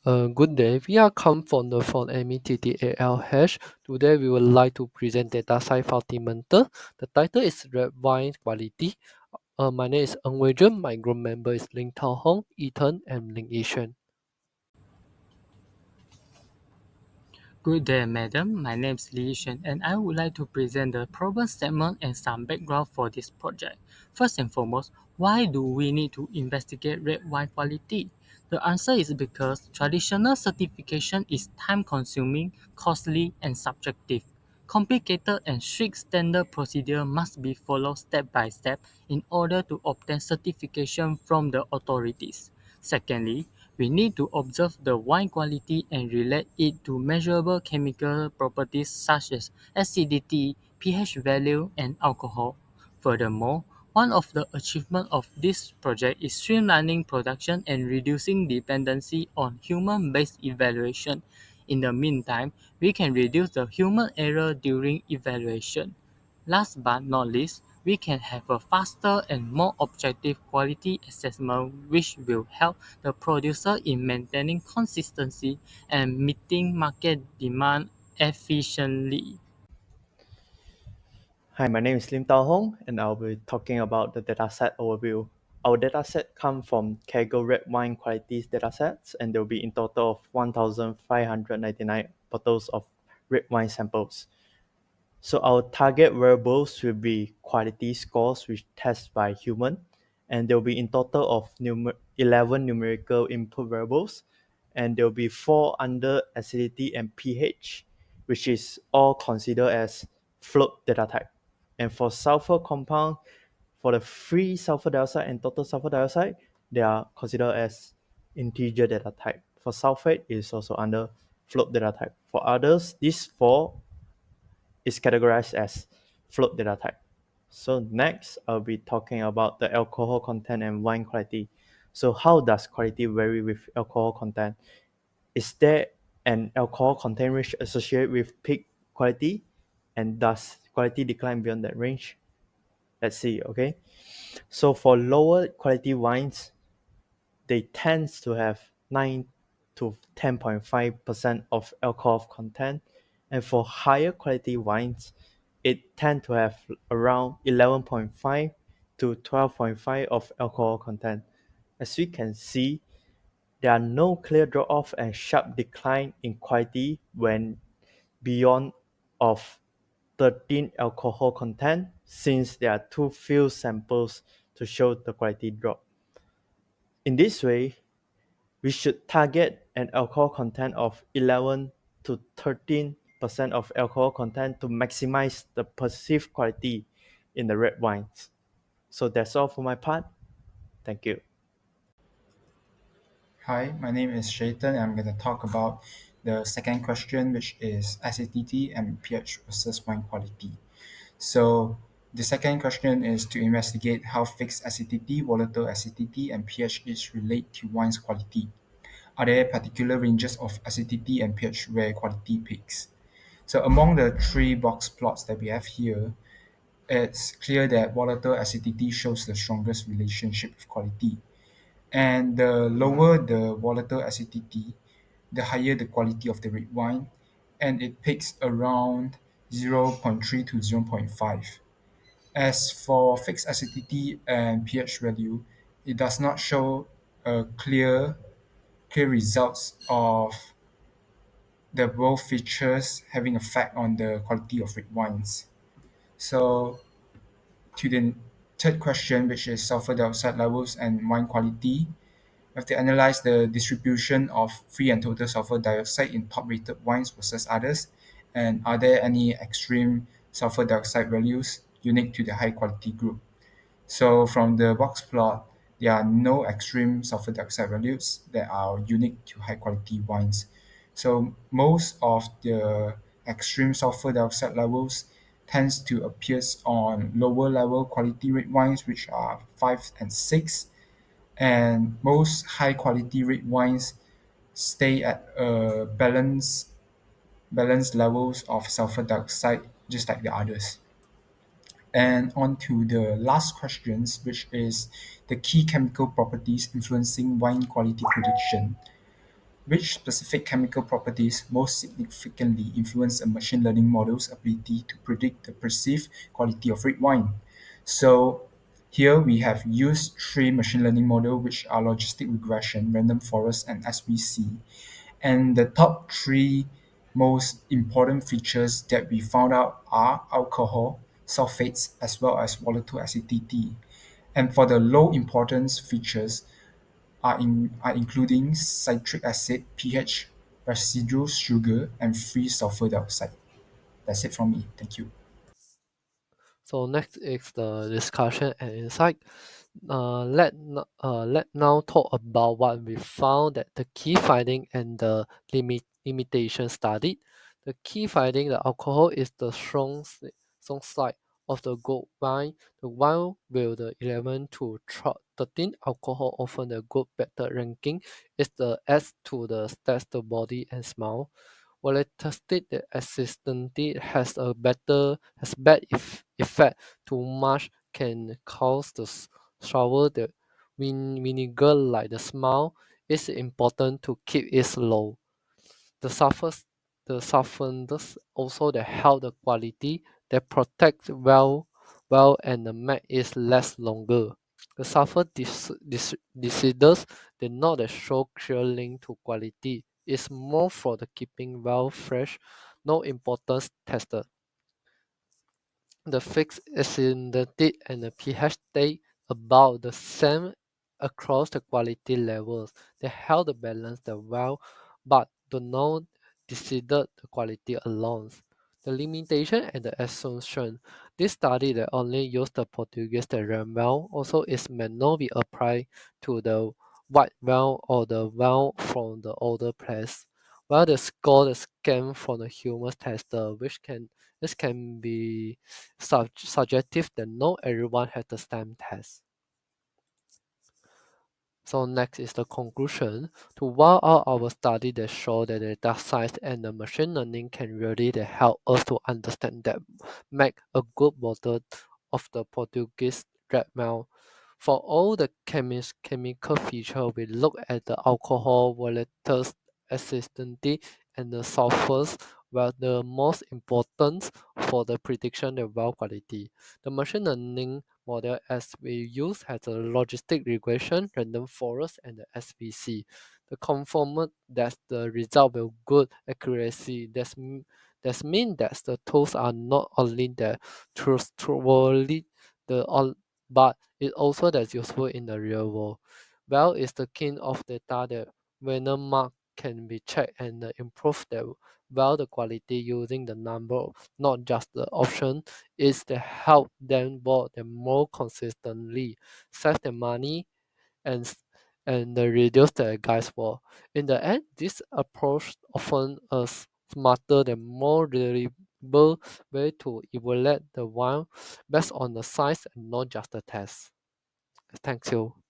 Good day. We are come from the phone Amy TT8LH. Today we would like to present data science fundamental. The title is Red Wine Quality. My name is Ng Wei Jun. My group member is Ling Tao Hong, Ethan, and Ling Yishan. Good day, madam. My name is Li Yishen, and I would like to present the problem statement and some background for this project. First and foremost, why do we need to investigate red wine quality? The answer is because traditional certification is time-consuming, costly, and subjective. Complicated and strict standard procedure must be followed step by step in order to obtain certification from the authorities. Secondly, we need to observe the wine quality and relate it to measurable chemical properties such as acidity, pH value, and alcohol. Furthermore, one of the achievements of this project is streamlining production and reducing dependency on human-based evaluation. In the meantime, we can reduce the human error during evaluation. Last but not least, we can have a faster and more objective quality assessment which will help the producer in maintaining consistency and meeting market demand efficiently. Hi, my name is Lim Tao Hong, and I'll be talking about the dataset overview. Our dataset comes from Kaggle Red Wine Qualities datasets, and there will be in total of 1,599 bottles of red wine samples. So our target variables will be quality scores, which test by human, and there will be in total of 11 numerical input variables, and there will be 4 under acidity and pH, which is all considered as float data type. And for sulfur compound, for the free sulfur dioxide and total sulfur dioxide, they are considered as integer data type. For sulfate, it is also under float data type. For others, these four is categorized as float data type. So next, I'll be talking about the alcohol content and wine quality. So how does quality vary with alcohol content? Is there an alcohol content range associated with peak quality? And does quality decline beyond that range? Let's see, okay? So for lower quality wines, they tend to have 9 to 10.5% of alcohol content. And for higher quality wines, it tend to have around 11.5 to 12.5 of alcohol content. As we can see, there are no clear drop off and sharp decline in quality when beyond of 13 alcohol content, since there are too few samples to show the quality drop. In this way, we should target an alcohol content of 11 to 13% of alcohol content to maximize the perceived quality in the red wines. So that's all for my part. Thank you. Hi, my name is Shaitan, and I'm going to talk about the second question, which is acidity and pH versus wine quality. So, the second question is to investigate how fixed acidity, volatile acidity, and pH is relate to wine's quality. Are there particular ranges of acidity and pH where quality peaks? So, among the three box plots that we have here, it's clear that volatile acidity shows the strongest relationship with quality. And the lower the volatile acidity, the higher the quality of the red wine, and it peaks around zero point 0.3 to zero point 0.5. As for fixed acidity and pH value, it does not show a clear results of the both features having effect on the quality of red wines. So to the third question, which is sulfur dioxide levels and wine quality, we have to analyze the distribution of free and total sulfur dioxide in top-rated wines versus others, and are there any extreme sulfur dioxide values unique to the high-quality group. So from the box plot, there are no extreme sulfur dioxide values that are unique to high-quality wines. So most of the extreme sulfur dioxide levels tends to appear on lower level quality red wines, which are 5 and 6, and most high quality red wines stay at a balanced levels of sulfur dioxide, just like the others. And on to the last questions, which is the key chemical properties influencing wine quality prediction. Which specific chemical properties most significantly influence a machine learning model's ability to predict the perceived quality of red wine? So here we have used three machine learning models, which are logistic regression, random forest, and SVC. And the top three most important features that we found out are alcohol, sulfates, as well as volatile acidity. And for the low importance features are including citric acid, pH, residual sugar, and free sulfur dioxide. That's it from me. Thank you. So next is the discussion and insight. Let now talk about what we found that the key finding and the limitation studied. The key finding the alcohol is the strong side of the gold wine. The wine with the 11 to 13 alcohol often the good better ranking is the S to the stats the body and smell. While it tested the assistantly has bad effect. Too much can cause the sour the vinegar like the smell. It's important to keep it low. The sulfurs the sulfurs also the help the quality that protect and the make is less longer. The sulfur deciduous did not show clear link to quality. It's more for the keeping well fresh, no importance tested. The fixed acidity and the pH stay about the same across the quality levels. They help to balance the well, but do not decide the quality alone. The limitation and the assumption. This study that only use the Portuguese the red well also is may not be applied to the white well or the well from the older place. While the score is scanned from the human tester, which can this can be subjective that not everyone has the same test. So next is the conclusion. To while out our study that show that the data science and the machine learning can really help us to understand that make a good model of the Portuguese red mail. For all the chemical feature, we look at the alcohol, volatiles, acidity, and the sulfurs were the most important for the prediction of well quality. The machine learning model as we use has a logistic regression, random forest, and the SVC. The confirmed that the result will good accuracy. That's mean that the tools are not only the trustworthy, the all, but it also that's useful in the real world. Well is the king of data that when a mark can be checked and improve the well the quality using the number, not just the option is to help them board them more consistently, save the money and reduce the guesswork. In the end, this approach often a smarter and more reliable way to evaluate the wine based on the science and not just the test. Thank you.